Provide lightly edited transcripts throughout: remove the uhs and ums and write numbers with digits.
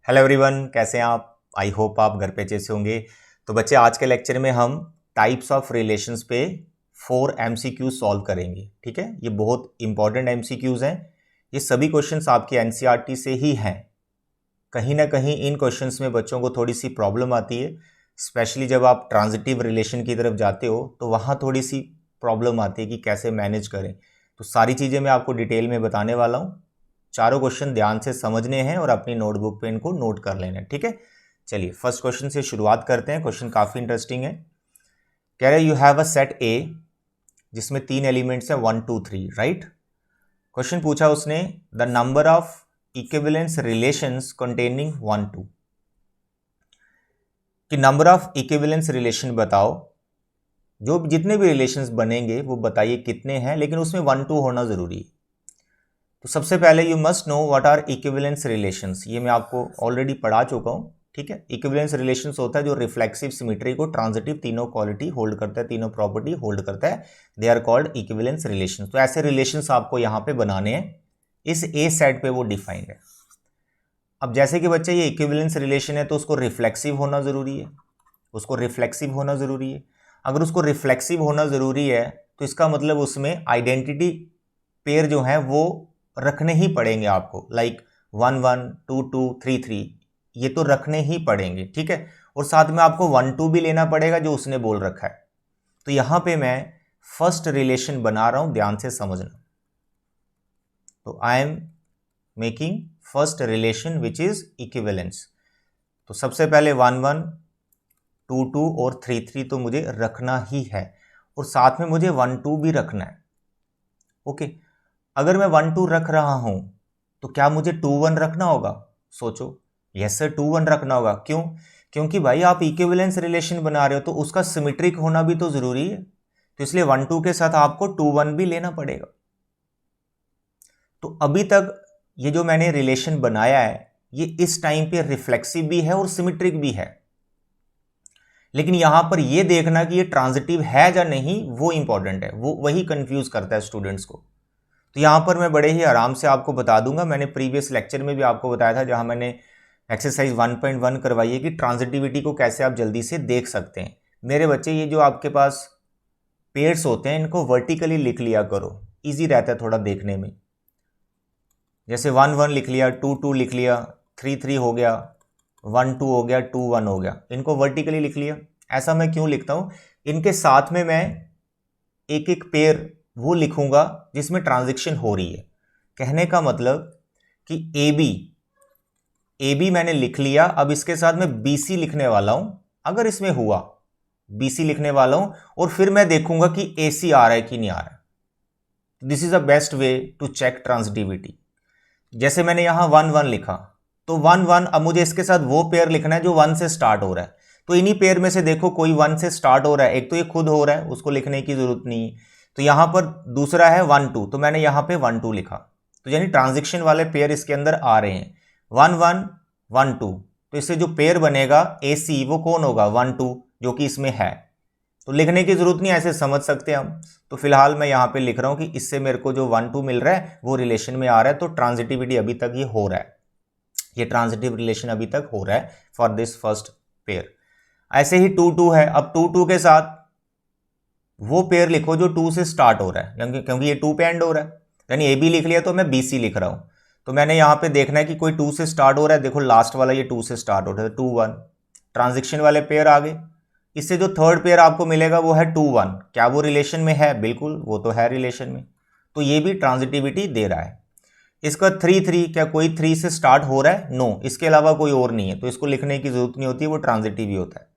Hello everyone, कैसे हैं आप? आई होप आप घर पे अच्छे से होंगे। तो बच्चे, आज के लेक्चर में हम टाइप्स ऑफ रिलेशंस पे 4 MCQ सॉल्व करेंगे। ठीक है, ये बहुत इंपॉर्टेंट MCQs हैं। ये सभी क्वेश्चंस आपके NCERT से ही हैं। कहीं ना कहीं इन क्वेश्चंस में बच्चों को थोड़ी सी प्रॉब्लम आती है, स्पेशली जब आप ट्रांजिटिव रिलेशन की तरफ जाते हो तो वहाँ थोड़ी सी प्रॉब्लम आती है कि कैसे मैनेज करें। तो सारी चीज़ें मैं आपको डिटेल में बताने वाला हूँ। चारों क्वेश्चन ध्यान से समझने हैं और अपनी नोटबुक पे इनको नोट कर लेना है। ठीक है, चलिए फर्स्ट क्वेश्चन से शुरुआत करते हैं। क्वेश्चन काफ़ी इंटरेस्टिंग है। कह रहे यू हैव अ सेट ए जिसमें 3 एलिमेंट्स है 1 2 3, राइट। क्वेश्चन पूछा उसने, the number of equivalence relations containing 1 2, कि नंबर ऑफ इक्विवेलेंस रिलेशन बताओ, जो जितने भी रिलेशंस बनेंगे वो बताइए कितने हैं, लेकिन उसमें 1 2 होना जरूरी है। तो सबसे पहले you must know what are equivalence relations. ये मैं आपको ऑलरेडी पढ़ा चुका हूँ। ठीक है, इक्विवेलेंस रिलेशंस होता है जो रिफ्लेक्सिव सिमेट्री को ट्रांजिटिव तीनों क्वालिटी होल्ड करता है, तीनों प्रॉपर्टी होल्ड करता है। They are called equivalence relations. तो ऐसे रिलेशंस आपको यहाँ पे बनाने हैं, इस ए सेट पे वो डिफाइंड है। अब जैसे कि बच्चे ये इक्विवेलेंस रिलेशन है तो उसको रिफ्लेक्सिव होना जरूरी है, उसको रिफ्लेक्सिव होना जरूरी है। अगर उसको रिफ्लेक्सिव होना जरूरी है तो इसका मतलब उसमें आइडेंटिटी पेयर जो है वो रखने ही पड़ेंगे आपको, लाइक 1 1 2 2 3 3, ये तो रखने ही पड़ेंगे। ठीक है, और साथ में आपको 1 2 भी लेना पड़ेगा जो उसने बोल रखा है। तो यहां पे मैं फर्स्ट रिलेशन बना रहा हूं, ध्यान से समझना। तो I am making first relation which is equivalence. तो सबसे पहले 1 1 2 2 और 3 3 तो मुझे रखना ही है, और साथ में मुझे 1 2 भी रखना है। ओके, अगर मैं 1 2 रख रहा हूं तो क्या मुझे 2 1 रखना होगा? सोचो, यस सर 2 1 रखना होगा। क्यों? क्योंकि भाई आप इक्विवेलेंस रिलेशन बना रहे हो तो उसका सिमेट्रिक होना भी तो जरूरी है। तो इसलिए 1 2 के साथ आपको 2 1 भी लेना पड़ेगा। तो अभी तक ये जो मैंने रिलेशन बनाया है ये इस टाइम पे रिफ्लेक्सिव भी है और सिमेट्रिक भी है, लेकिन यहां पर ये देखना कि ये ट्रांजिटिव है या नहीं वो इंपॉर्टेंट है। वो वही कंफ्यूज करता है स्टूडेंट्स को। तो यहाँ पर मैं बड़े ही आराम से आपको बता दूंगा। मैंने प्रीवियस लेक्चर में भी आपको बताया था, जहाँ मैंने एक्सरसाइज 1.1 करवाई है कि ट्रांजिटिविटी को कैसे आप जल्दी से देख सकते हैं। मेरे बच्चे, ये जो आपके पास पेयर्स होते हैं इनको वर्टिकली लिख लिया करो, इजी रहता है थोड़ा देखने में। जैसे 1 1 लिख लिया, 2 2 लिख लिया, 3 3 हो गया, 1 2 हो गया, 2 1 हो गया, इनको वर्टिकली लिख लिया। ऐसा मैं क्यों लिखता हूँ? इनके साथ में मैं एक एक पेयर वो लिखूंगा जिसमें ट्रांजैक्शन हो रही है। कहने का मतलब कि ए बी मैंने लिख लिया, अब इसके साथ मैं BC लिखने वाला हूं। अगर इसमें हुआ BC लिखने वाला हूं और फिर मैं देखूंगा कि AC आ रहा है कि नहीं आ रहा है। This is the best way to check transitivity. जैसे मैंने यहां 1 1 लिखा, तो 1 1, अब मुझे इसके साथ वो पेयर लिखना है जो 1 से स्टार्ट हो रहा है। तो इन्हीं पेयर में से देखो कोई 1 से स्टार्ट हो रहा है, एक तो ये खुद हो रहा है, उसको लिखने की जरूरत नहीं है। तो यहां पर दूसरा है 1 2, तो मैंने यहां पे 1 2 लिखा। तो यानी ट्रांजैक्शन वाले पेयर इसके अंदर आ रहे हैं, 1 1 1 2। तो इससे जो पेयर बनेगा AC वो कौन होगा? 1 2, जो कि इसमें है। तो लिखने की जरूरत नहीं, ऐसे समझ सकते हैं हम। तो फिलहाल मैं यहां पे लिख रहा हूं कि इससे मेरे को जो 1 2 मिल रहा है वो रिलेशन में आ रहा है। तो ट्रांजिटिविटी अभी तक ये हो रहा है, ये ट्रांजिटिव रिलेशन अभी तक हो रहा है फॉर दिस फर्स्ट पेयर। ऐसे ही 2 2 है। अब 2 2 के साथ वो पेयर लिखो जो 2 से स्टार्ट हो रहा है, क्योंकि ये 2 पे एंड हो रहा है। यानी AB लिख लिया तो मैं BC लिख रहा हूं। तो मैंने यहां पे देखना है कि कोई 2 से स्टार्ट हो रहा है। देखो लास्ट वाला ये 2 से स्टार्ट हो रहा है, 2 1, ट्रांजैक्शन वाले पेयर आ गए। इससे जो थर्ड पेयर आपको मिलेगा वो है 2 1। क्या वो रिलेशन में है? बिल्कुल, वो तो है रिलेशन में। तो ये भी ट्रांजिटिविटी दे रहा है। इसका 3 3, क्या कोई 3 से स्टार्ट हो रहा है? नो, इसके अलावा कोई और नहीं है, तो इसको लिखने की जरूरत नहीं होती, वो ट्रांजिटिव ही होता है।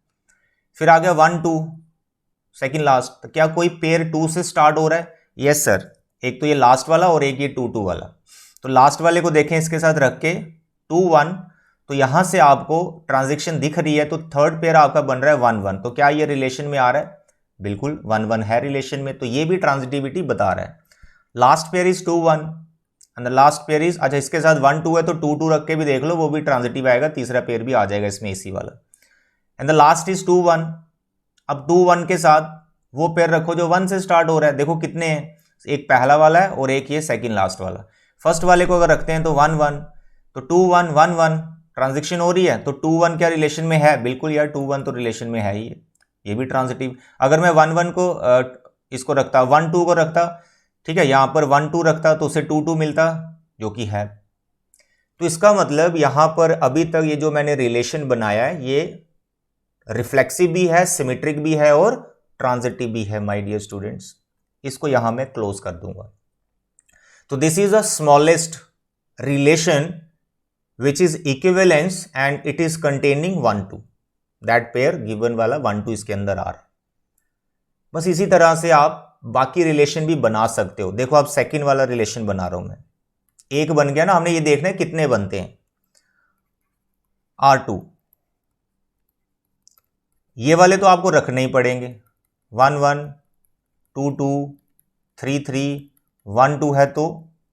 फिर आ गया 1 2, सेकंड लास्ट। तो क्या कोई पेयर 2 से स्टार्ट हो रहा है? यस सर, एक तो ये लास्ट वाला और एक ये 2 2 वाला। तो लास्ट वाले को देखें इसके साथ रख के 2 1, तो यहां से आपको ट्रांजैक्शन दिख रही है, तो थर्ड पेयर आपका बन रहा है 1 1। तो क्या ये रिलेशन में आ रहा है? बिल्कुल, 1 1 है रिलेशन में, तो ये भी ट्रांजिटिविटी बता रहा है। Last pair is 2 1 and the last pair is, अच्छा इसके साथ 1 2 है तो 2 2 रख के भी देख लो, वो भी ट्रांजिटिव आएगा, तीसरा पेयर भी आ जाएगा इसमें AC वाला। And the last is 2 1। अब 2 1 के साथ वो पेयर रखो जो 1 से स्टार्ट हो रहा है। देखो कितने हैं, एक पहला वाला है और एक ये सेकंड लास्ट वाला। फर्स्ट वाले को अगर रखते हैं तो 1 1, तो 2 1 1 1, ट्रांजैक्शन हो रही है, तो 2-1 क्या रिलेशन में है? बिल्कुल यार, 2-1 तो रिलेशन में है ही, ये भी ट्रांजिटिव। अगर मैं 1-1 को इसको रखता, 1-2 को रखता, ठीक है, यहां पर 1-2 रखता तो उसे 2-2 मिलता, जो कि है। तो इसका मतलब यहां पर अभी तक ये जो मैंने रिलेशन बनाया है ये रिफ्लेक्सिव भी है, सिमेट्रिक भी है और ट्रांजिटिव भी है माय डियर स्टूडेंट्स। इसको यहां मैं क्लोज कर दूंगा। तो this is the smallest relation which is equivalence and it is containing 1-2, that pair given वाला 1-2 इसके अंदर आ रहा है। बस इसी तरह से आप बाकी रिलेशन भी बना सकते हो। देखो, आप सेकंड वाला रिलेशन बना रहा हूं मैं, एक बन गया ना, हमने ये देखना है कितने बनते हैं। R2, ये वाले तो आपको रखने ही पड़ेंगे, 1-1, 2-2, 3-3, 1-2 है तो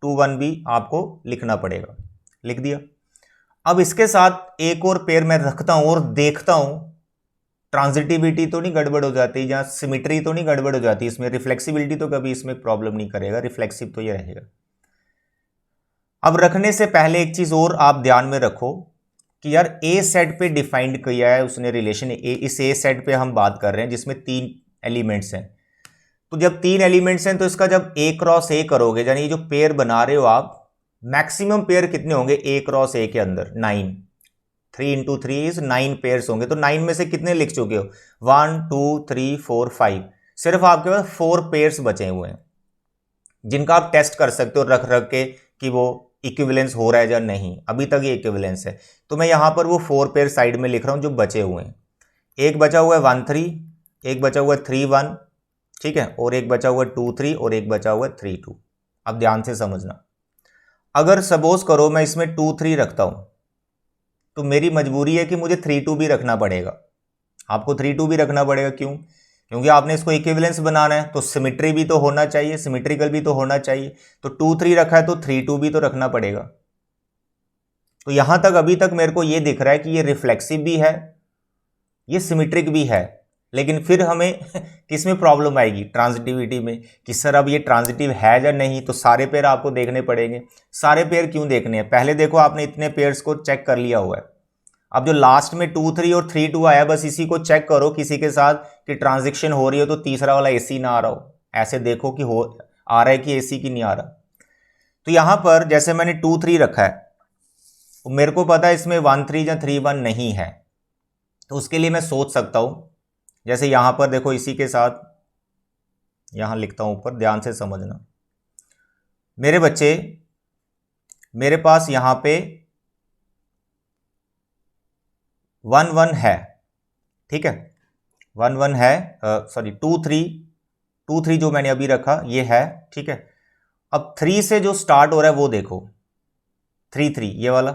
2-1 भी आपको लिखना पड़ेगा। लिख दिया। अब इसके साथ एक और पेयर मैं रखता हूं और देखता हूं ट्रांजिटिविटी तो नहीं गड़बड़ हो जाती, या सिमेट्री तो नहीं गड़बड़ हो जाती, इसमें रिफ्लेक्सिबिलिटी तो कभी इसमें प्रॉब्लम नहीं करेगा, रिफ्लेक्सिव तो ये रहेगा। अब रखने से पहले एक चीज और आप ध्यान में रखो कि यार ए सेट पे डिफाइंड किया है उसने रिलेशन, इस ए सेट पे हम बात कर रहे हैं जिसमें 3 एलिमेंट्स हैं। तो जब 3 एलिमेंट्स हैं तो इसका जब ए क्रॉस ए करोगे, यानी ये जो पेयर बना रहे हो आप, मैक्सिमम पेयर कितने होंगे ए क्रॉस ए के अंदर? 9। 3 इंटू 3 इज 9 पेयर्स होंगे। तो 9 में से कितने लिख चुके हो? 1 2 3 4 5। सिर्फ आपके पास 4 पेयर्स बचे हुए हैं जिनका आप टेस्ट कर सकते हो रख रख के कि वो इक्विवेलेंस हो रहा है या नहीं। अभी तक ये इक्विवेलेंस है, तो मैं यहां पर वो 4 पेयर साइड में लिख रहा हूं जो बचे हुए हैं। एक बचा हुआ है 1-3, एक बचा हुआ है 3-1, ठीक है, और एक बचा हुआ है 2-3 और एक बचा हुआ है 3-2। अब ध्यान से समझना, अगर सपोज करो मैं इसमें 2-3 रखता हूं तो मेरी मजबूरी है कि मुझे 3-2 भी रखना पड़ेगा। आपको 3-2 भी रखना पड़ेगा, क्यों? क्योंकि आपने इसको इक्विवेलेंस बनाना है, तो सिमेट्री भी तो होना चाहिए, सिमेट्रिकल भी तो होना चाहिए। तो 2-3 रखा है तो 3-2 भी तो रखना पड़ेगा। तो यहां तक अभी तक मेरे को ये दिख रहा है कि ये रिफ्लेक्सिव भी है, ये सिमेट्रिक भी है, लेकिन फिर हमें किस में प्रॉब्लम आएगी? ट्रांजिटिविटी में, कि सर अब ये ट्रांजिटिव है या नहीं। तो सारे पेयर आपको देखने पड़ेंगे। सारे पेयर क्यों देखने हैं? पहले देखो आपने इतने पेयर्स को चेक कर लिया हुआ है, अब जो लास्ट में 2-3 और 3-2 आया, बस इसी को चेक करो किसी के साथ कि ट्रांजिशन हो रही हो तो तीसरा वाला एसी ना आ रहा हो। ऐसे देखो कि हो आ रहा है कि एसी की नहीं आ रहा। तो यहां पर जैसे मैंने 2-3 रखा है, तो मेरे को पता है इसमें 1-3 या 3-1 नहीं है, तो उसके लिए मैं सोच सकता हूं, जैसे यहां पर देखो इसी के साथ यहां लिखता हूं ऊपर, ध्यान से समझना मेरे बच्चे। मेरे पास यहां पे 1-1 है, ठीक है, 1-1 है, सॉरी 2-3 जो मैंने अभी रखा ये है, ठीक है। अब 3 से जो स्टार्ट हो रहा है वो देखो, 3-3, ये वाला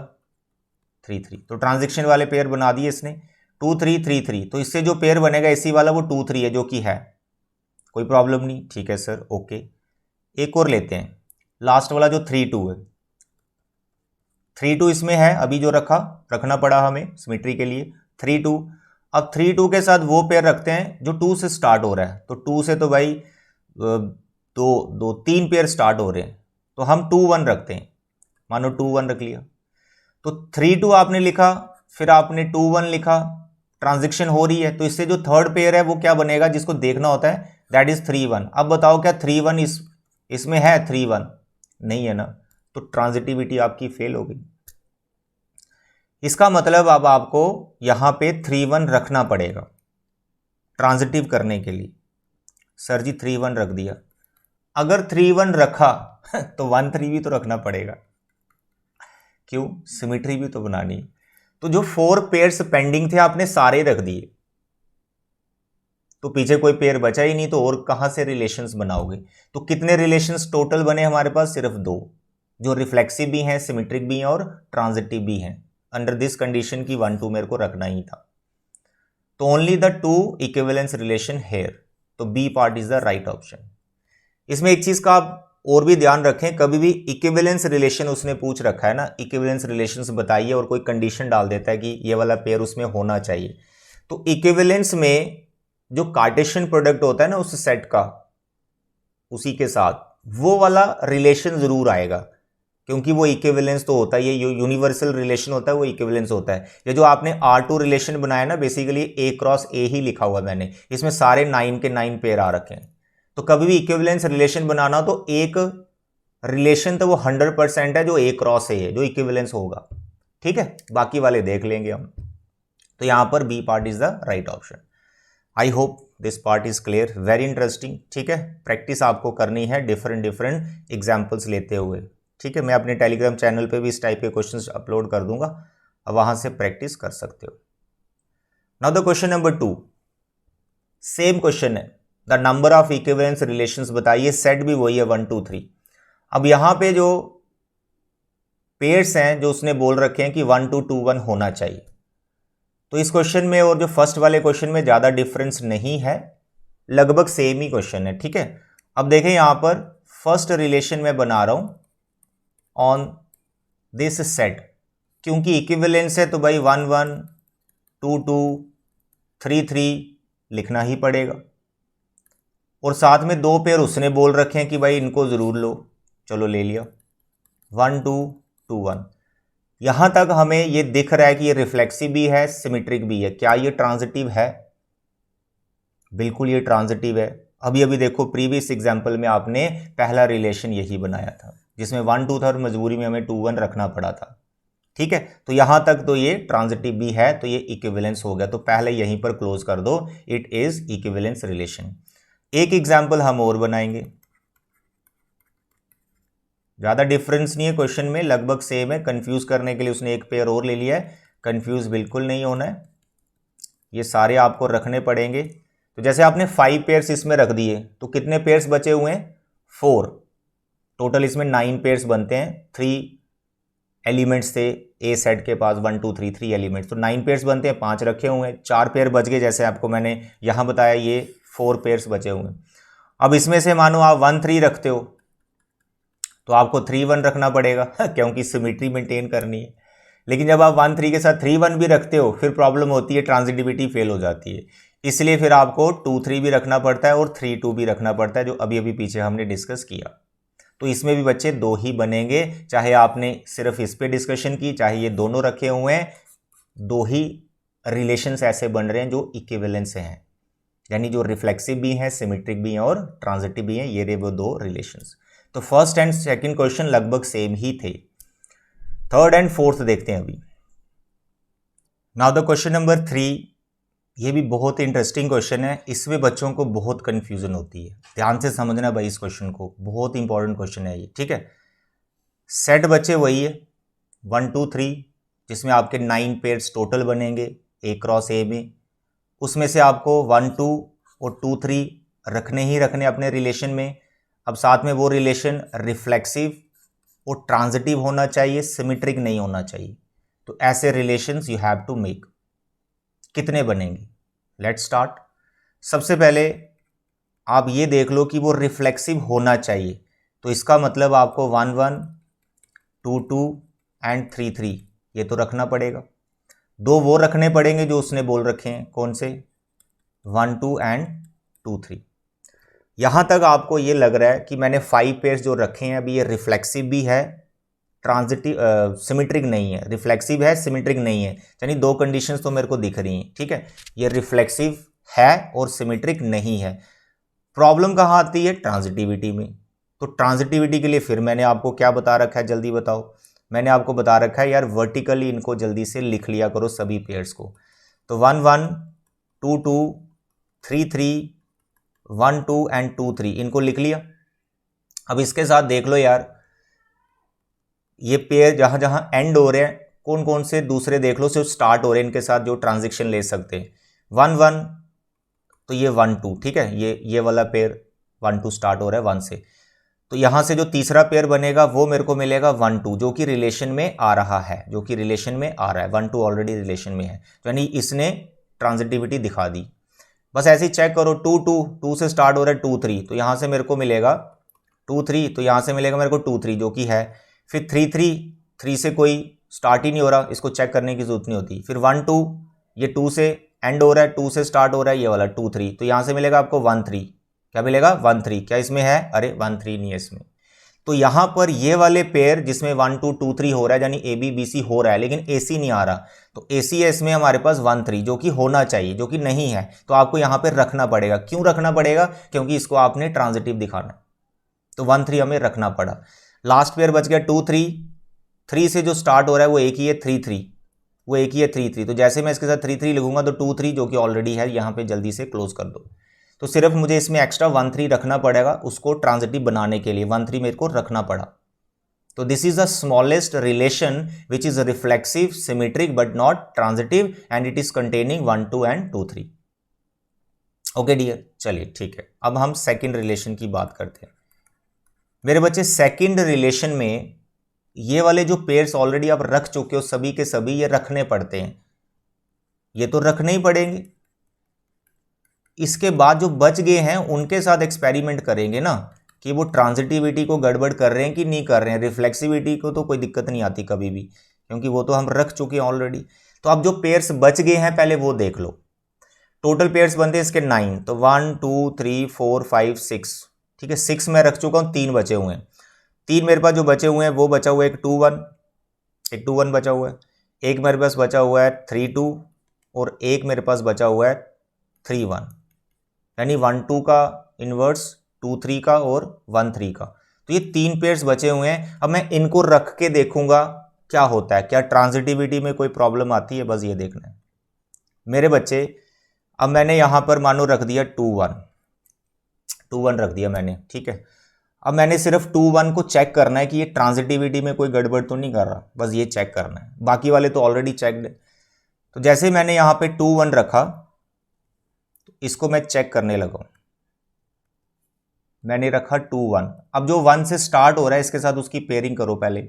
3-3, तो ट्रांजिशन वाले पेयर बना दिए इसने, 2-3-3-3। तो इससे जो पेयर बनेगा इसी वाला वो 2-3 है, जो कि है, कोई प्रॉब्लम नहीं, ठीक है सर, ओके। एक और लेते हैं, लास्ट वाला जो 3-2 है, 3-2 इसमें है, अभी जो रखना पड़ा हमें सिमेट्री के लिए 3-2। अब 3-2 के साथ वो पेयर रखते हैं जो 2 से स्टार्ट हो रहा है, तो 2 से तो भाई 3 पेयर स्टार्ट हो रहे हैं, तो हम 2-1 रखते हैं, मानो 2-1 रख लिया। तो 3-2 आपने लिखा, फिर आपने 2-1 लिखा, ट्रांजिशन हो रही है, तो इससे जो थर्ड पेयर है वो क्या बनेगा जिसको देखना होता है, दैट इज 3-1। अब बताओ क्या 3-1 इसमें है? 3-1 नहीं है ना, तो ट्रांजिटिविटी आपकी फेल हो गई। इसका मतलब अब आपको यहां पे 3-1 रखना पड़ेगा ट्रांजिटिव करने के लिए। सर जी 3-1 रख दिया, अगर 3-1 रखा तो 1-3 भी तो रखना पड़ेगा, क्यों? सिमेट्री भी तो बनानी है। तो जो 4 पेयर्स पेंडिंग थे आपने सारे रख दिए, तो पीछे कोई पेयर बचा ही नहीं, तो और कहां से रिलेशंस बनाओगे? तो कितने रिलेशंस टोटल बने हमारे पास? सिर्फ 2, जो रिफ्लेक्सिव भी हैं, सिमेट्रिक भी हैं और ट्रांजिटिव भी हैं। अंडर दिस कंडीशन की 1-2 मेरे को रखना ही था, तो only the 2 equivalence relation here, तो B part is the right option. इसमें एक चीज का आप और भी ध्यान रखें, कभी भी इक्विवेलेंस रिलेशन उसने पूछ रखा है ना, इक्विवेलेंस रिलेशंस बताइए, और कोई कंडीशन डाल देता है कि ये वाला पेयर उसमें होना चाहिए, तो इक्विवेलेंस में जो कार्टेशियन प्रोडक्ट होता है ना उस सेट का, उसी के साथ वो वाला रिलेशन जरूर आएगा। क्योंकि वो इक्विवेलेंस तो होता है, ये यूनिवर्सल रिलेशन होता है, वो इक्विवेलेंस होता है। ये जो आपने R2 रिलेशन बनाया ना, बेसिकली A क्रॉस A ही लिखा हुआ मैंने, इसमें सारे 9 के 9 पेयर आ रखे हैं। तो कभी भी इक्विवेलेंस रिलेशन बनाना तो एक रिलेशन तो वो 100% है जो A क्रॉस A है, जो इक्विवेलेंस होगा, ठीक है। बाकी वाले देख लेंगे हम। तो यहां पर B part is the right option. I hope this part is clear, very interesting, ठीक है। प्रैक्टिस आपको करनी है डिफरेंट एग्जाम्पल्स लेते हुए, ठीक है। मैं अपने टेलीग्राम चैनल पे भी इस टाइप के क्वेश्चंस अपलोड कर दूंगा, अब वहां से प्रैक्टिस कर सकते हो। Now the question number 2, same question है, the number of equivalence relations बताइए, सेट भी वही है 1 2 3। अब यहां पे जो पेयर्स हैं जो उसने बोल रखे हैं कि 1 2 2 1 होना चाहिए, तो इस क्वेश्चन में और जो फर्स्ट वाले क्वेश्चन में ज़्यादा डिफरेंस नहीं है, लगभग सेम ही क्वेश्चन है, ठीक है। अब देखें यहां पर फर्स्ट रिलेशन में बना रहा हूं ऑन दिस सेट, क्योंकि इक्विवेलेंस है तो भाई 1 1 2 2 3 3 लिखना ही पड़ेगा, और साथ में दो पेयर उसने बोल रखे हैं कि भाई इनको ज़रूर लो, चलो ले लिया, 1 2 2 1। यहां तक हमें ये दिख रहा है कि ये रिफ्लेक्सिव भी है, सिमेट्रिक भी है। क्या ये ट्रांजिटिव है? बिल्कुल ये ट्रांजिटिव है। अभी अभी देखो प्रीवियस एग्जांपल में आपने पहला रिलेशन यही बनाया था जिसमें 1 2 था और मजबूरी में हमें 2 1 रखना पड़ा था, ठीक है। तो यहां तक तो ये ट्रांजिटिव भी है, तो ये इक्विवेलेंस हो गया। तो पहले यहीं पर क्लोज कर दो, इट इज इक्विवेलेंस रिलेशन। एक एग्जाम्पल हम और बनाएंगे, ज़्यादा डिफरेंस नहीं है क्वेश्चन में, लगभग सेम है। कंफ्यूज करने के लिए उसने एक पेयर और ले लिया है, कंफ्यूज बिल्कुल नहीं होना है, ये सारे आपको रखने पड़ेंगे। तो जैसे आपने 5 पेयर्स इसमें रख दिए तो कितने पेयर्स बचे हुए हैं? 4। टोटल इसमें 9 पेयर्स बनते हैं। 3 एलिमेंट्स थे ए सेट के पास, 1 2 3 3 एलिमेंट्स, तो 9 पेयर्स बनते हैं, 5 रखे हुए हैं, 4 पेयर बच गए। जैसे आपको मैंने यहाँ बताया ये 4 पेयर्स बचे हुए हैं। अब इसमें से मानो आप 1 3 रखते हो तो आपको 3 1 रखना पड़ेगा क्योंकि सिमेट्री मेंटेन करनी है। लेकिन जब आप 1 3 के साथ 3 1 भी रखते हो फिर प्रॉब्लम होती है, ट्रांजिटिविटी फेल हो जाती है। इसलिए फिर आपको 2 3 भी रखना पड़ता है और 3 2 भी रखना पड़ता है, जो अभी अभी पीछे हमने डिस्कस किया। तो इसमें भी बच्चे 2 ही बनेंगे, चाहे आपने सिर्फ इस पे डिस्कशन की, चाहे ये दोनों रखे हुए हैं, 2 ही रिलेशंस ऐसे बन रहे हैं जो इक्विवेलेंस हैं, यानी जो रिफ्लेक्सिव भी हैं, सिमेट्रिक भी हैं और ट्रांजिटिव भी हैं, ये रहे वो 2 रिलेशंस। तो फर्स्ट एंड सेकंड क्वेश्चन लगभग सेम ही थे। थर्ड एंड फोर्थ देखते हैं अभी। नाउ द क्वेश्चन नंबर 3, ये भी बहुत इंटरेस्टिंग क्वेश्चन है, इसमें बच्चों को बहुत कंफ्यूजन होती है। ध्यान से समझना भाई इस क्वेश्चन को, बहुत इंपॉर्टेंट क्वेश्चन है ये, ठीक है। सेट बच्चे वही है 1 2 3, जिसमें आपके 9 पेयर्स टोटल बनेंगे ए क्रॉस ए में। उसमें से आपको 1 2 और 2 3 रखने ही रखने अपने रिलेशन में। अब साथ में वो रिलेशन रिफ्लेक्सिव और ट्रांजिटिव होना चाहिए, सिमेट्रिक नहीं होना चाहिए। तो ऐसे relations you have to make. कितने बनेंगे? Let's start. सबसे पहले आप ये देख लो कि वो रिफ्लेक्सिव होना चाहिए, तो इसका मतलब आपको 1 1 2 2 एंड 3 3 ये तो रखना पड़ेगा। 2 वो रखने पड़ेंगे जो उसने बोल रखे हैं, कौन से? 1 2 एंड 2 3। यहां तक आपको ये लग रहा है कि मैंने 5 पेयर्स जो रखे हैं अभी, ये रिफ्लेक्सिव भी है, ट्रांजिटिव सिमेट्रिक नहीं है। रिफ्लेक्सिव है, सिमेट्रिक नहीं है, यानी 2 कंडीशंस तो मेरे को दिख रही हैं, ठीक है। ये रिफ्लेक्सिव है और सिमेट्रिक नहीं है। प्रॉब्लम कहाँ आती है? ट्रांजिटिविटी में। तो ट्रांजिटिविटी के लिए फिर मैंने आपको क्या बता रखा है, जल्दी बताओ। मैंने आपको बता रखा है यार वर्टिकली इनको जल्दी से लिख लिया करो सभी पेयर्स को। तो 1 1 2 2 3 3 1 2 एंड 2 3 इनको लिख लिया। अब इसके साथ देख लो यार, ये पेयर जहां जहां एंड हो रहे हैं, कौन कौन से दूसरे देख लो सिर्फ स्टार्ट हो रहे हैं इनके साथ जो ट्रांजिशन ले सकते हैं। 1 1 तो ये 1 2, ठीक है, ये वाला पेयर 1 2 स्टार्ट हो रहा है 1 से। तो यहां से जो तीसरा पेयर बनेगा वो मेरे को मिलेगा 1 2, जो कि रिलेशन में आ रहा है, जो कि रिलेशन में आ रहा है। 1 2 ऑलरेडी रिलेशन में है, यानी इसने ट्रांजिटिविटी दिखा दी। बस ऐसे ही चेक करो, 2 2 2 से स्टार्ट हो रहा है 2 3, तो यहां से मेरे को मिलेगा 2 3, तो यहां से मिलेगा मेरे को 2 3 जो कि है। फिर 3 3 3 से कोई स्टार्ट ही नहीं हो रहा, इसको चेक करने की जरूरत नहीं होती। फिर 1 2, ये 2 से एंड हो रहा है, 2 से स्टार्ट हो रहा है ये वाला 2 3, तो यहां से मिलेगा आपको 1 3। क्या मिलेगा? 1 3। क्या इसमें है? अरे 1 3 नहीं है इसमें। तो यहां पर ये वाले पेयर जिसमें 1 2 2 3 हो रहा है, यानी ए बी बी सी हो रहा है, लेकिन ए सी नहीं आ रहा, तो ए सी है इसमें हमारे पास 1 3, जो कि होना चाहिए, जो कि नहीं है, तो आपको यहां पर रखना पड़ेगा। क्यों रखना पड़ेगा? क्योंकि इसको आपने ट्रांजिटिव दिखाना है, तो 1 3 हमें रखना पड़ा। लास्ट पेयर बच गया 2 3, 3 से जो स्टार्ट हो रहा है वो एक ही है 3 3, वो एक ही है 3 3, तो जैसे मैं इसके साथ 3 3 लिखूंगा तो 2 3 जो कि ऑलरेडी है यहां पे जल्दी से क्लोज कर दो। तो सिर्फ मुझे इसमें एक्स्ट्रा 1 3 रखना पड़ेगा उसको ट्रांजिटिव बनाने के लिए, 1 3 मेरे को रखना पड़ा। तो this is the smallest relation which is reflexive, symmetric but not transitive, and it is containing 1 2 and 2 3। Okay dear, चलिए ठीक है, अब हम सेकेंड रिलेशन की बात करते हैं। मेरे बच्चे, सेकेंड रिलेशन में ये वाले जो पेयर्स ऑलरेडी आप रख चुके हो सभी के सभी, ये रखने पड़ते हैं, ये तो रखने ही पड़ेंगे। इसके बाद जो बच गए हैं उनके साथ एक्सपेरिमेंट करेंगे ना, कि वो ट्रांजिटिविटी को गड़बड़ कर रहे हैं कि नहीं कर रहे हैं। रिफ्लेक्सिविटी को तो कोई दिक्कत नहीं आती कभी भी, क्योंकि वो तो हम रख चुके हैं ऑलरेडी। तो अब जो पेयर्स बच गए हैं पहले वो देख लो। टोटल पेयर्स बनते हैं इसके 9, तो 1 2 3 4 5 6, ठीक है। 6 मैं रख चुका हूं, 3 बचे हुए हैं। 3 मेरे पास जो बचे हुए हैं वो बचा हुआ है एक 2 1, एक 2 1 बचा हुआ है। एक मेरे पास बचा हुआ है 3 2, और एक मेरे पास बचा हुआ है 3 1, यानी 1 2 का इनवर्स, 2 3 का और 1 3 का। तो ये 3 पेयर्स बचे हुए हैं। अब मैं इनको रख के देखूंगा क्या होता है, क्या ट्रांजिटिविटी में कोई प्रॉब्लम आती है, बस ये देखना है मेरे बच्चे। अब मैंने यहां पर मानो रख दिया 2 1 रख दिया मैंने, ठीक है। अब मैंने सिर्फ 2 1 को चेक करना है कि ये ट्रांजिटिविटी में कोई गड़बड़ तो नहीं कर रहा, बस ये चेक करना है, बाकी वाले तो ऑलरेडी चेक्ड है। तो जैसे मैंने यहां पे 2 1 रखा, तो इसको मैं चेक करने लगा, मैंने रखा 2 1। अब जो 1 से स्टार्ट हो रहा है इसके साथ उसकी पेयरिंग करो पहले।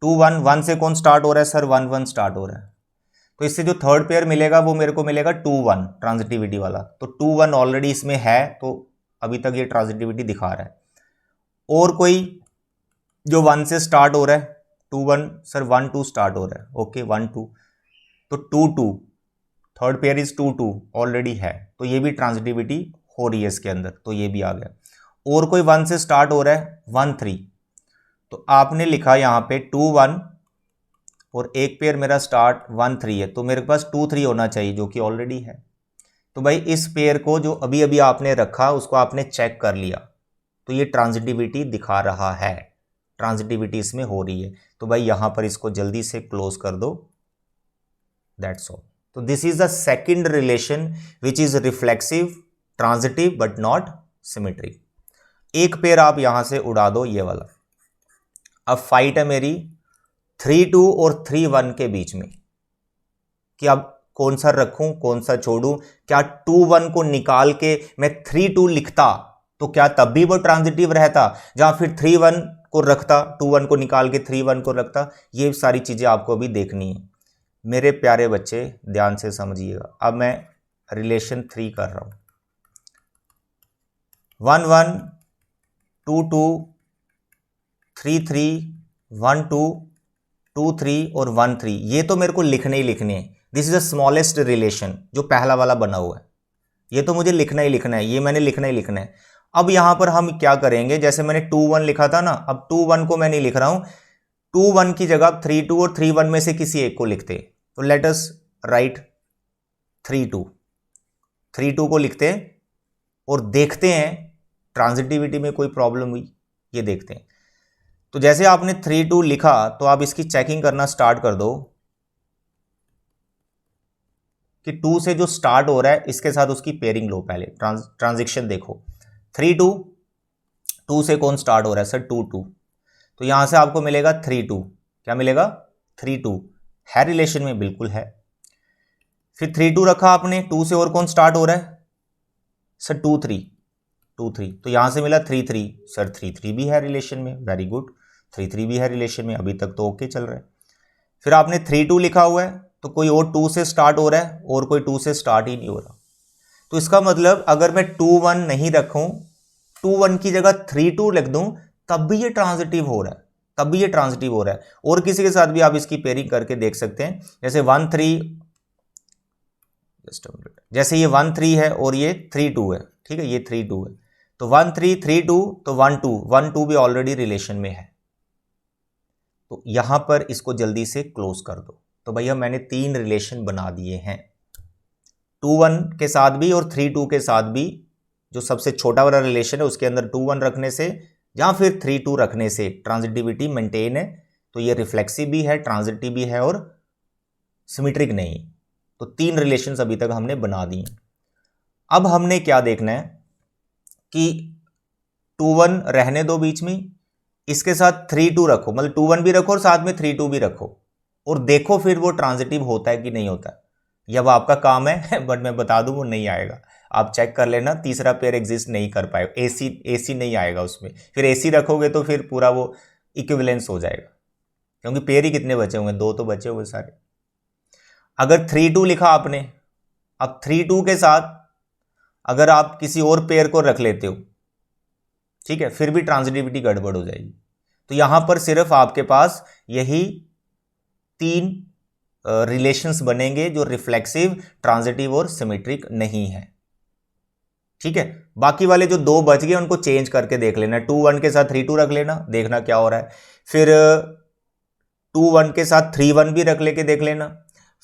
2 1, 1 से कौन स्टार्ट हो रहा है सर? 1 1 स्टार्ट हो रहा है, तो इससे जो थर्ड पेयर मिलेगा वो मेरे को मिलेगा 2 1 ट्रांजिटिविटी वाला। तो 2 1 ऑलरेडी इसमें है, तो अभी तक ये ट्रांजिटिविटी दिखा रहा है। और कोई जो 1 से स्टार्ट हो रहा है, 2 1 सर 1 2 स्टार्ट हो रहा है, ओके 1 2, तो 2 2, थर्ड पेयर इज 2 2 ऑलरेडी है, तो ये भी ट्रांजिटिविटी हो रही है इसके अंदर, तो ये भी आ गया। और कोई 1 से स्टार्ट हो रहा है 1 3, तो आपने लिखा यहां पे 2 1 और एक पेयर मेरा स्टार्ट 1 3 है, तो मेरे पास 2 3 होना चाहिए जो कि ऑलरेडी है। तो भाई इस पेयर को जो अभी अभी आपने रखा उसको आपने चेक कर लिया, तो ये ट्रांजिटिविटी दिखा रहा है, ट्रांजिटिविटी इसमें हो रही है। तो भाई यहां पर इसको जल्दी से क्लोज कर दो, दैट्स ऑल। तो this is the second relation which is reflexive, transitive but not symmetric. एक पेयर आप यहां से उड़ा दो, ये वाला। अब फाइट है मेरी 3 2 और 3 1 के बीच में, कि अब कौन सा रखूं कौन सा छोड़ूं। क्या 2 1 को निकाल के मैं 3 2 लिखता तो क्या तब भी वो ट्रांजिटिव रहता, जहां फिर 3 1 को रखता, 2 1 को निकाल के 3 1 को रखता? ये सारी चीजें आपको अभी देखनी है मेरे प्यारे बच्चे, ध्यान से समझिएगा। अब मैं रिलेशन 3 कर रहा हूं, 1 1 2 2 3 3 1 2 2 3 और 1 3, ये तो मेरे को लिखने ही लिखने हैं। This is the smallest relation जो पहला वाला बना हुआ है, ये तो मुझे लिखना ही लिखना है, ये मैंने लिखना ही लिखना है। अब यहां पर हम क्या करेंगे, जैसे मैंने 2 1 लिखा था ना, अब 2 1 को मैं नहीं लिख रहा हूं, 2 1 की जगह 3 2 और 3 1 में से किसी एक को लिखते। तो लेट अस राइट 3 2, 3 2 को लिखते हैं और देखते हैं ट्रांजिटिविटी में कोई प्रॉब्लम हुई, ये देखते हैं। तो जैसे आपने 3 2 लिखा तो आप इसकी चेकिंग करना स्टार्ट कर दो कि 2 से जो स्टार्ट हो रहा है इसके साथ उसकी पेयरिंग लो पहले, ट्रांजिशन देखो। 3 2, 2 से कौन स्टार्ट हो रहा है सर? 2 2, तो यहां से आपको मिलेगा 3 2, क्या मिलेगा? 3 2 है रिलेशन में, बिल्कुल है। फिर 3 2 रखा आपने, 2 से और कौन स्टार्ट हो रहा है सर? 2 3, 2 3, तो यहां से मिला 3 3, सर 3 3 भी है रिलेशन में, वेरी गुड, 3 3 भी है रिलेशन में, अभी तक तो ओके चल रहा है। फिर आपने 3 2 लिखा हुआ है, तो कोई और 2 से स्टार्ट हो रहा है और कोई 2 से स्टार्ट ही नहीं हो रहा। तो इसका मतलब अगर मैं 2 1 नहीं रखूं, 2 1 की जगह 3 2 लिख दूं, तब भी ये ट्रांजिटिव हो रहा है, तब भी ये ट्रांजिटिव हो रहा है। और किसी के साथ भी आप इसकी पेयरिंग करके देख सकते हैं, जैसे 1 3, जैसे ये 1 3 है और ये 3 2 है, ठीक है, ये 3 2 है, तो 1 3 3 2, तो 1 2, 1 2 भी ऑलरेडी रिलेशन में है, तो यहां पर इसको जल्दी से क्लोज कर दो। तो भैया मैंने 3 रिलेशन बना दिए हैं, 2 1 के साथ भी और 3 2 के साथ भी। जो सबसे छोटा वाला रिलेशन है उसके अंदर 2 1 रखने से या फिर 3 2 रखने से ट्रांजिटिविटी मेंटेन है, तो ये रिफ्लेक्सिव भी है, ट्रांजिटिव भी है और सिमेट्रिक नहीं। तो 3 रिलेशंस अभी तक हमने बना दिए। अब हमने क्या देखना है कि 2 1 रहने दो बीच में, इसके साथ 3 2 रखो, मतलब 2 1 भी रखो और साथ में 3 2 भी रखो, और देखो फिर वो ट्रांजिटिव होता है कि नहीं होता। यह अब आपका काम है, बट मैं बता दूं वो नहीं आएगा, आप चेक कर लेना। तीसरा पेयर एग्जिस्ट नहीं कर पाएगा, एसी नहीं आएगा उसमें। फिर एसी रखोगे तो फिर पूरा वो इक्विवेलेंस हो जाएगा, क्योंकि पेयर ही कितने बचे होंगे, 2 तो बचे हुए सारे। अगर 3 2 लिखा आपने, अब 3 2 के साथ अगर आप किसी और पेयर को रख लेते हो, ठीक है, फिर भी ट्रांजिटिविटी गड़बड़ हो जाएगी। तो यहां पर सिर्फ आपके पास यही 3 रिलेशंस बनेंगे जो रिफ्लेक्सिव, ट्रांजिटिव और सिमेट्रिक नहीं है, ठीक है। बाकी वाले जो 2 बच गए उनको चेंज करके देख लेना, 2 1 के साथ 3 2 रख लेना, देखना क्या हो रहा है। फिर 2 1 के साथ 3 1 भी रख लेके देख लेना,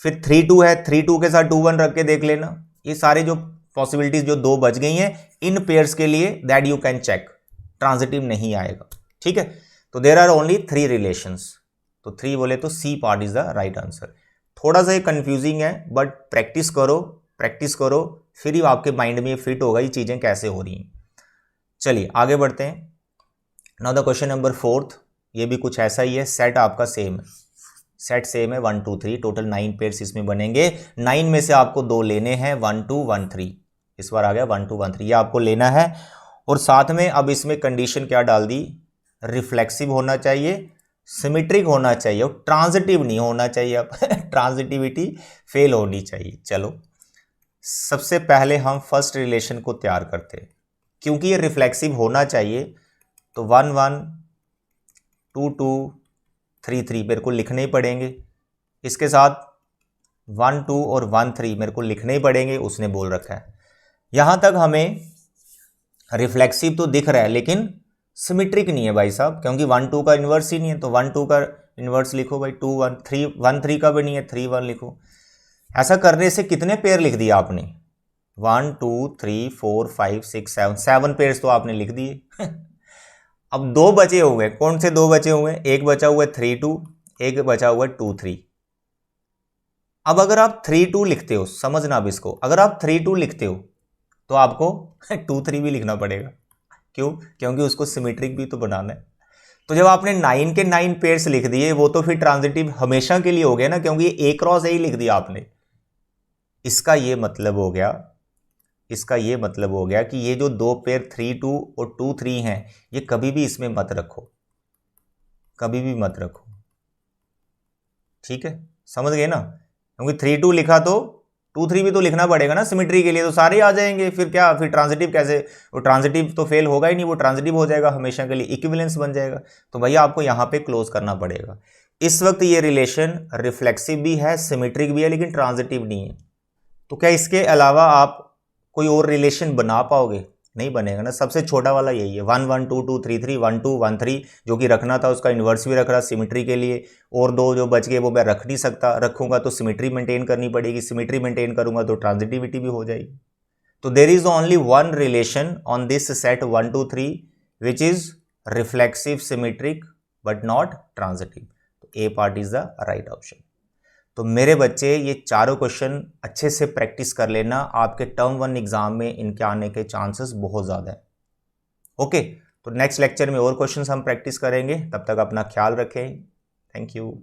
फिर 3 2 है, 3 2 के साथ 2 1 रख के देख लेना। ये सारे जो पॉसिबिलिटीज जो 2 बच गई हैं इन पेयर्स के लिए, that you can check, transitive नहीं आएगा, ठीक है। तो देयर आर ओनली 3 रिलेशंस, तो 3 बोले तो C part is the right answer. थोड़ा सा ये कंफ्यूजिंग है, बट प्रैक्टिस करो, प्रैक्टिस करो, फिर ही आपके माइंड में ये फिट होगा ये चीजें कैसे हो रही हैं। चलिए आगे बढ़ते हैं। नाउ द क्वेश्चन नंबर 4, ये भी कुछ ऐसा ही है। सेट आपका सेम है, सेट सेम है, 1 2 3, टोटल 9 पेयर्स इसमें बनेंगे। 9 में से आपको 2 लेने हैं, 1 2 1 3, इस बार आ गया 1 2 1 3, ये आपको लेना है। और साथ में अब इसमें कंडीशन क्या डाल दी, रिफ्लेक्सिव होना चाहिए, सिमेट्रिक होना चाहिए और ट्रांजिटिव नहीं होना चाहिए। अब ट्रांजिटिविटी फेल होनी चाहिए। चलो सबसे पहले हम फर्स्ट रिलेशन को तैयार करते हैं, क्योंकि ये रिफ्लेक्सिव होना चाहिए। तो 1 1 2 2 3 3 मेरे को लिखने ही पड़ेंगे, इसके साथ 1 2 और 1 3 मेरे को लिखने ही पड़ेंगे, उसने बोल रखा है। यहां तक हमें रिफ्लेक्सिव तो दिख रहा है लेकिन सिमेट्रिक नहीं है भाई साहब, क्योंकि 1 2 का इन्वर्स ही नहीं है। तो 1 2 का इन्वर्स लिखो भाई, 2 1 3, 1 3 का भी नहीं है, 3 1 लिखो। ऐसा करने से कितने पेयर लिख दिया आपने, 1 2 3 4 5 6 7 पेयर्स तो आपने लिख दिए। अब 2 बचे हुए, कौन से 2 बचे हुए, एक बचा हुआ है 3 2, एक बचा हुआ है 2 3। अब अगर आप 3 2 लिखते हो, समझना अब इसको, अगर आप 3 2 लिखते हो तो आपको 2 3 भी लिखना पड़ेगा। क्यों, क्योंकि उसको सिमेट्रिक भी तो बनाना है। तो जब आपने 9 के 9 पेयर्स लिख दिए, वो तो फिर ट्रांजिटिव हमेशा के लिए हो गया ना, क्योंकि ए क्रॉस ए ही लिख दिया आपने। इसका ये मतलब हो गया, इसका ये मतलब हो गया कि ये जो 2 पेयर 3 2 और 2 3 हैं, ये कभी भी इसमें मत रखो, कभी भी मत रखो, ठीक है, समझ गए ना। क्योंकि 3 2 लिखा तो 2 3 भी तो लिखना पड़ेगा ना सिमेट्री के लिए, तो सारे आ जाएंगे। फिर क्या, फिर ट्रांजिटिव कैसे, वो ट्रांजिटिव तो फेल होगा ही नहीं, वो ट्रांजिटिव हो जाएगा हमेशा के लिए, इक्विवेलेंस बन जाएगा। तो भैया आपको यहाँ पे क्लोज करना पड़ेगा। इस वक्त ये रिलेशन रिफ्लेक्सिव भी है, सिमेट्रिक भी है, लेकिन ट्रांजिटिव नहीं है। तो क्या इसके अलावा आप कोई और रिलेशन बना पाओगे, नहीं बनेगा ना। सबसे छोटा वाला यही है, 1 1 2 2 3 3, 1 2 1 3, जो कि रखना था उसका इन्वर्स भी रख रहा सिमेट्री के लिए, और 2 जो बच गए वो मैं रख नहीं सकता, रखूंगा तो सिमेट्री मेंटेन करनी पड़ेगी, सिमेट्री मेंटेन करूंगा तो ट्रांजिटिविटी भी हो जाएगी। तो there is only one relation on this set 1 2 3 which is reflexive, symmetric but not transitive. तो A part is the right option. तो मेरे बच्चे ये चारों क्वेश्चन अच्छे से प्रैक्टिस कर लेना, आपके टर्म 1 एग्जाम में इनके आने के चांसेस बहुत ज़्यादा हैं। ओके, तो नेक्स्ट लेक्चर में और क्वेश्चंस हम प्रैक्टिस करेंगे, तब तक अपना ख्याल रखें। Thank you.